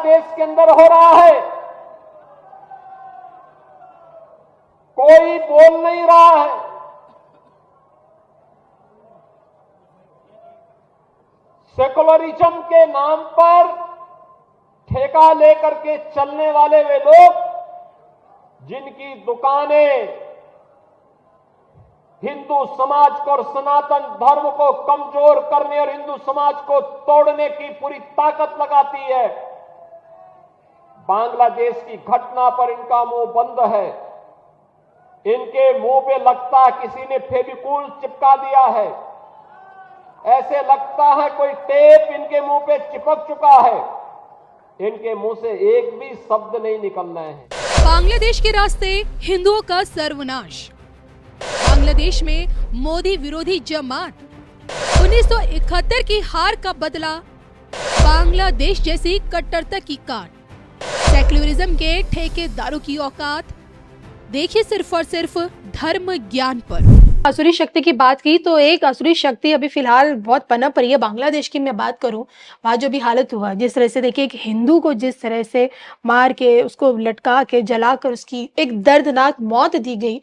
बांग्लादेश के अंदर हो रहा है, कोई बोल नहीं रहा है। सेकुलरिज्म के नाम पर ठेका लेकर के चलने वाले वे लोग जिनकी दुकानें हिंदू समाज को और सनातन धर्म को कमजोर करने और हिंदू समाज को तोड़ने की पूरी ताकत लगाती है, बांग्लादेश की घटना पर इनका मुंह बंद है। इनके मुंह पे लगता किसी ने फेविकोल चिपका दिया है, ऐसे लगता है कोई टेप इनके मुंह पे चिपक चुका है। इनके मुंह से एक भी शब्द नहीं निकलना है। बांग्लादेश के रास्ते हिंदुओं का सर्वनाश, बांग्लादेश में मोदी विरोधी जमात, 1971 की हार का बदला, बांग्लादेश जैसी कट्टरता की काट, सेक्युलरिज्म के ठेकेदारों की औकात। देखिए सिर्फ और सिर्फ धर्म ज्ञान पर। आसुरी शक्ति की बात की तो एक आसुरी शक्ति अभी फिलहाल बहुत पनप रही है बांग्लादेश की। मैं बात करूं, वहाँ जो भी हालत हुआ, जिस तरह से देखिए एक हिंदू को जिस तरह से मार के उसको लटका के जलाकर उसकी एक दर्दनाक मौत दी गई,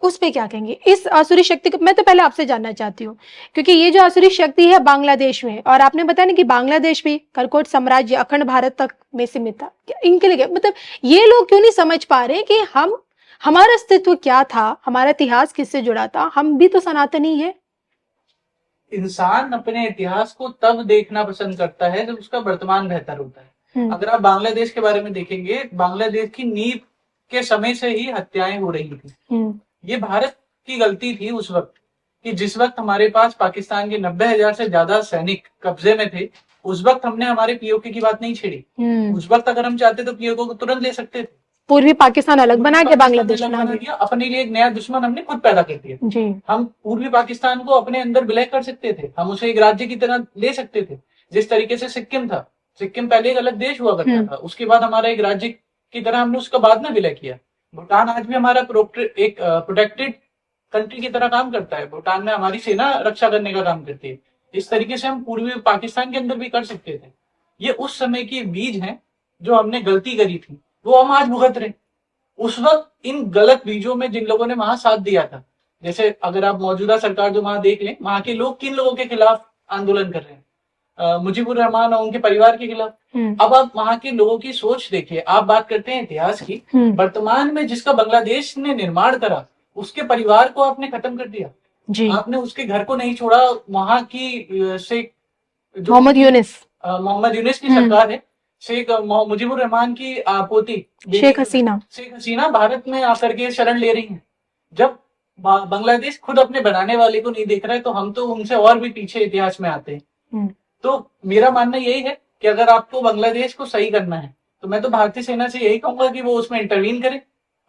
उस पे क्या कहेंगे? इस आसुरी शक्ति को मैं तो पहले आपसे जानना चाहती हूँ, क्योंकि ये जो आसुरी शक्ति है बांग्लादेश में, और आपने बताया ना कि बांग्लादेश भी करकोट साम्राज्य अखंड भारत तक में सीमित था, इनके लिए मतलब ये लोग क्यों नहीं समझ पा रहे कि हमारा अस्तित्व क्या था, हमारा इतिहास किससे जुड़ा था? हम भी तो सनातनी है। इंसान अपने इतिहास को तब देखना पसंद करता है जब उसका वर्तमान बेहतर होता है। अगर आप बांग्लादेश के बारे में देखेंगे, बांग्लादेश की नींव के समय से ही हत्याएं हो रही थी। ये भारत की गलती थी उस वक्त कि जिस वक्त हमारे पास पाकिस्तान के 90,000 से ज्यादा सैनिक कब्जे में थे, उस वक्त हमने हमारे पीओके की बात नहीं छेड़ी। उस वक्त अगर हम चाहते तो पीओके को तुरंत ले सकते थे। पूर्वी पाकिस्तान अलग बना के बांग्लादेश बना दिया, अपने लिए एक नया दुश्मन हमने खुद पैदा कर दिया जी। हम पूर्वी पाकिस्तान को अपने अंदर विलय कर सकते थे, हम उसे एक राज्य की तरह ले सकते थे। जिस तरीके से सिक्किम था, सिक्किम पहले एक अलग देश हुआ करता था, उसके बाद हमारा एक राज्य की तरह हमने उसका बाद में विलय किया। भूटान आज भी हमारा एक प्रोटेक्टेड कंट्री की तरह काम करता है। भूटान में हमारी सेना रक्षा करने का काम करती है। इस तरीके से हम पूर्वी पाकिस्तान के अंदर भी कर सकते थे। ये उस समय के बीज हैं जो हमने गलती करी थी, वो हम आज भुगत रहे। उस वक्त इन गलत बीजों में जिन लोगों ने वहां साथ दिया था, जैसे अगर आप मौजूदा सरकार जो वहां देख लें, वहां के लोग किन लोगों के खिलाफ आंदोलन कर रहे हैं? मुजीबुर रहमान और उनके परिवार के खिलाफ। अब आप वहां के लोगों की सोच देखिए। आप बात करते हैं इतिहास की, वर्तमान में जिसका बांग्लादेश ने निर्माण करा, उसके परिवार को आपने खत्म कर दिया जी। आपने उसके घर को नहीं छोड़ा। वहां की शेख मोहम्मद यूनिस की सरकार है, शेख मुजीबुर रहमान की पोती शेख हसीना भारत में आकर के शरण ले रही हैं। जब बांग्लादेश खुद अपने बनाने वाले को नहीं देख रहा है, तो हम तो उनसे और भी पीछे इतिहास में आते हैं। तो मेरा मानना यही है कि अगर आपको बांग्लादेश को सही करना है, तो मैं तो भारतीय सेना से यही कहूंगा कि वो उसमें इंटरवीन करे।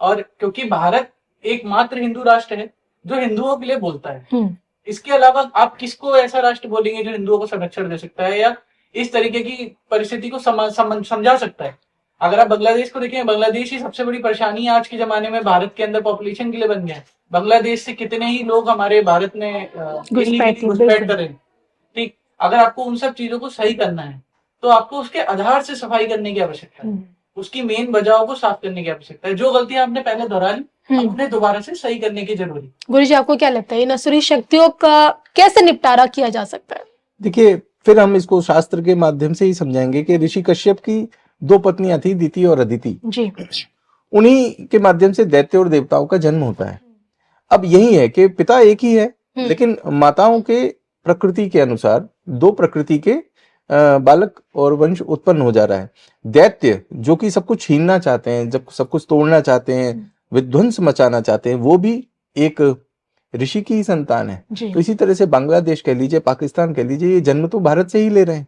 और क्योंकि भारत एकमात्र हिंदू राष्ट्र है जो हिंदुओं के लिए बोलता है। इसके अलावा आप किसको ऐसा राष्ट्र बोलेंगे जो हिंदुओं को संरक्षण दे सकता है या इस तरीके की परिस्थिति को समझा सकता है? अगर आप बांग्लादेश को देखें, बांग्लादेश ही सबसे बड़ी परेशानी आज के जमाने में भारत के अंदर पॉपुलेशन के लिए बन गया है। बांग्लादेश से कितने ही लोग हमारे भारत में घुसपैठ कर रहे हैं। ठीक, अगर आपको उन सब चीजों को सही करना है तो आपको उसके आधार से सफाई करने की आवश्यकता है, उसकी मेन वजहों को साफ करने की आवश्यकता है। जो गलतियां आपने पहले दोहराई, उन्हें दोबारा से सही करने की जरूरी। गुरुजी, आपको क्या लगता है इन आसुरी शक्तियों का कैसे निपटारा किया जा सकता है? देखिए, फिर हम इसको शास्त्र के माध्यम से ही समझाएंगे कि ऋषि कश्यप की 2 पत्नियां थी, दिति और अदिति जी। उन्हीं के माध्यम से दैत्य और देवताओं का जन्म होता है। अब यही है कि पिता एक ही है, लेकिन माताओं के प्रकृति के अनुसार 2 प्रकृति के बालक और वंश उत्पन्न हो जा रहा है। दैत्य जो कि सब कुछ छीनना चाहते हैं, जब सब कुछ तोड़ना चाहते हैं, विध्वंस मचाना चाहते हैं, वो भी एक ऋषि की ही संतान है। तो इसी तरह से बांग्लादेश कह लीजिए, पाकिस्तान कह लीजिए, ये जन्म तो भारत से ही ले रहे हैं।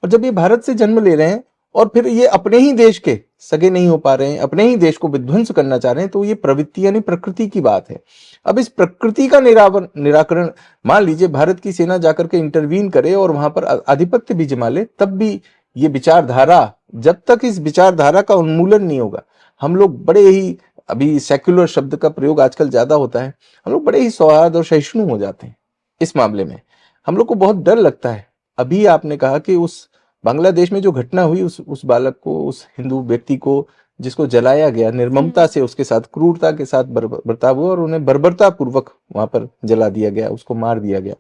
और जब ये भारत से जन्म ले रहे हैं और फिर ये अपने ही देश के सगे नहीं हो पा रहे हैं, अपने ही देश को विध्वंस करना चाह रहे हैं, तो ये प्रवृत्ति यानी प्रकृति की बात है। अब इस प्रकृति का निराकरण, मान लीजिए भारत की सेना जाकर के इंटरवीन करे और वहां पर आधिपत्य भी जमा ले, तब भी ये विचारधारा, जब तक इस विचारधारा का उन्मूलन नहीं होगा, हम लोग बड़े ही, अभी सेक्युलर शब्द का प्रयोग आजकल ज्यादा होता है, हम लोग बड़े ही सौहार्द और सहिष्णु हो जाते हैं। इस मामले में हम लोग को बहुत डर लगता है। अभी आपने कहा कि उस बांग्लादेश में जो घटना हुई, उस बालक को, उस हिंदू व्यक्ति को जिसको जलाया गया, निर्ममता से उसके साथ, क्रूरता के साथ बर्ताव हुआ और उन्हें बर्बरता पूर्वक वहां पर जला दिया गया, उसको मार दिया गया।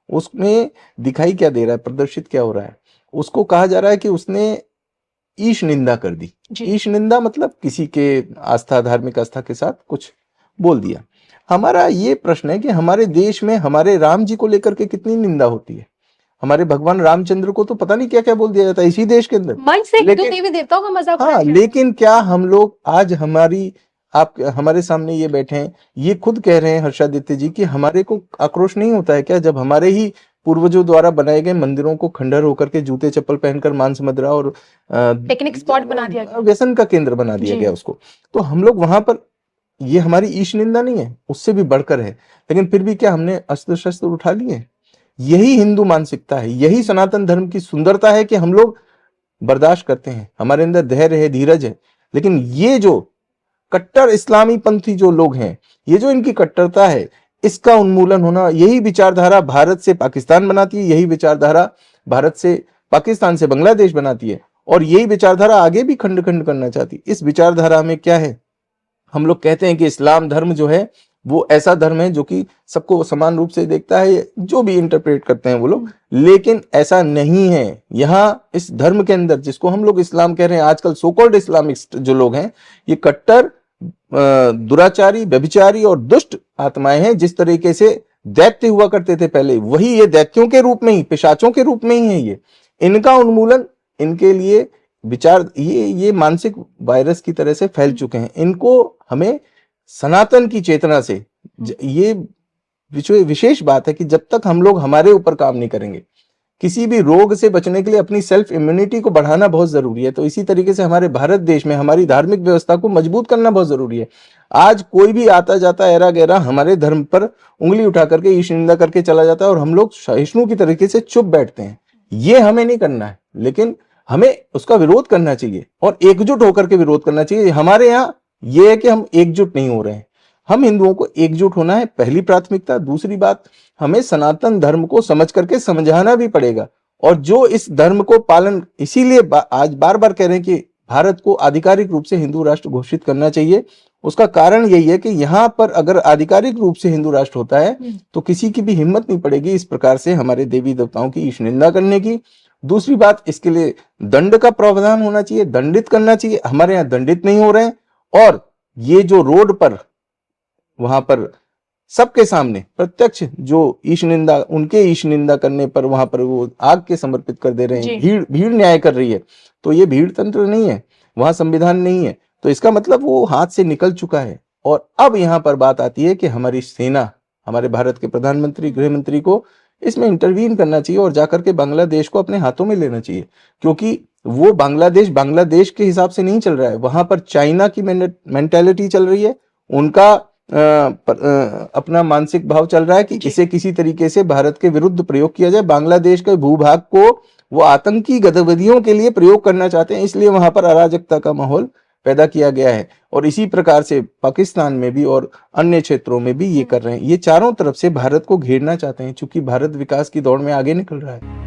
उसमें दिखाई क्या दे रहा है, प्रदर्शित क्या हो रहा है? उसको कहा जा रहा है कि उसने ईश निंदा कर दी। ईश निंदा मतलब किसी के आस्था, धार्मिक आस्था के साथ कुछ बोल दिया। हमारा ये प्रश्न है कि हमारे देश में हमारे राम जी को लेकर के कितनी निंदा होती है। हमारे भगवान रामचंद्र को तो पता नहीं क्या क्या बोल दिया जाता है इसी देश के अंदर, लेकिन देवी देवताओं का मजाक। हाँ, लेकिन क्या हम लोग आज आप हमारे सामने ये बैठे हैं, ये खुद कह रहे हैं हर्षादित्य जी कि हमारे को आक्रोश नहीं होता है क्या, जब हमारे ही पूर्वजों द्वारा बनाए गए मंदिरों को खंडहर होकर के, जूते चप्पल पहनकर, मांस मदिरा और पिकनिक स्पॉट बना दिया गया, व्यसन का केंद्र बना दिया गया उसको। तो हम लोग वहां पर, ये हमारी ईश निंदा नहीं है, उससे भी बढ़कर है। लेकिन फिर भी क्या हमने अस्त्र शस्त्र उठा लिए? यही हिंदू मानसिकता है, यही सनातन धर्म की सुंदरता है कि हम लोग बर्दाश्त करते हैं, हमारे अंदर धैर्य है, धीरज है। लेकिन ये जो कट्टर इस्लामी पंथी जो लोग हैं, ये जो इनकी कट्टरता है, इसका उन्मूलन होना, यही विचारधारा भारत से पाकिस्तान बनाती है, यही विचारधारा भारत से पाकिस्तान से बांग्लादेश बनाती है, और यही विचारधारा आगे भी खंड खंड करना चाहती है। इस विचारधारा में क्या है, हम लोग कहते हैं कि इस्लाम धर्म जो है वो ऐसा धर्म है जो कि सबको समान रूप से देखता है, जो भी इंटरप्रेट करते हैं वो लोग, लेकिन ऐसा नहीं है। यहाँ इस धर्म के अंदर, जिसको हम लोग इस्लाम कह रहे हैं, आजकल सो कॉल्ड इस्लामिस्ट जो लोग हैं, ये कट्टर दुराचारी, व्यभिचारी और दुष्ट आत्माएं हैं। जिस तरीके से दैत्य हुआ करते थे पहले, वही ये दैत्यों के रूप में ही, पिशाचों के रूप में ही है ये। इनका उन्मूलन, इनके लिए विचार, ये मानसिक वायरस की तरह से फैल चुके हैं। इनको हमें सनातन की चेतना से, ये विशेष बात है कि जब तक हम लोग हमारे ऊपर काम नहीं करेंगे, किसी भी रोग से बचने के लिए अपनी सेल्फ इम्यूनिटी को बढ़ाना बहुत जरूरी है। तो इसी तरीके से हमारे भारत देश में हमारी धार्मिक व्यवस्था को मजबूत करना बहुत जरूरी है। आज कोई भी आता जाता ऐरा गैरा हमारे धर्म पर उंगली उठा करके ईश निंदा करके चला जाता है और हम लोग सहिष्णु की तरीके से चुप बैठते हैं। ये हमें नहीं करना है, लेकिन हमें उसका विरोध करना चाहिए और एकजुट होकर के विरोध करना चाहिए। हमारे यहाँ ये है कि हम एकजुट नहीं हो रहे हैं। हम हिंदुओं को एकजुट होना है पहली प्राथमिकता। दूसरी बात, हमें सनातन धर्म को समझ करके समझाना भी पड़ेगा, और जो इस धर्म को पालन, इसीलिए आज बार बार कह रहे हैं कि भारत को आधिकारिक रूप से हिंदू राष्ट्र घोषित करना चाहिए। उसका कारण यही है कि यहाँ पर अगर आधिकारिक रूप से हिंदू राष्ट्र होता है तो किसी की भी हिम्मत नहीं पड़ेगी इस प्रकार से हमारे देवी देवताओं की ईश निंदा करने की। दूसरी बात, इसके लिए दंड का प्रावधान होना चाहिए, दंडित करना चाहिए। हमारे यहाँ दंडित नहीं हो रहे हैं, और ये जो रोड पर, वहां पर सबके सामने प्रत्यक्ष जो ईश निंदा, उनके ईश निंदा करने पर वहां पर वो आग के समर्पित कर दे रहे हैं, भीड़ न्याय कर रही है। तो ये भीड़ तंत्र नहीं है, वहां संविधान नहीं है, तो इसका मतलब वो हाथ से निकल चुका है। और अब यहाँ पर बात आती है कि हमारी सेना, हमारे भारत के प्रधानमंत्री, गृह मंत्री को इसमें इंटरवीन करना चाहिए और जाकर के बांग्लादेश को अपने हाथों में लेना चाहिए, क्योंकि वो बांग्लादेश के हिसाब से नहीं चल रहा है। वहां पर चाइना की मेंटेलिटी चल रही है, उनका अपना मानसिक भाव चल रहा है कि इसे किसी तरीके से भारत के विरुद्ध प्रयोग किया जाए। बांग्लादेश के भूभाग को वो आतंकी गतिविधियों के लिए प्रयोग करना चाहते हैं, इसलिए वहां पर अराजकता का माहौल पैदा किया गया है। और इसी प्रकार से पाकिस्तान में भी और अन्य क्षेत्रों में भी ये कर रहे हैं। ये चारों तरफ से भारत को घेरना चाहते हैं, क्योंकि भारत विकास की दौड़ में आगे निकल रहा है।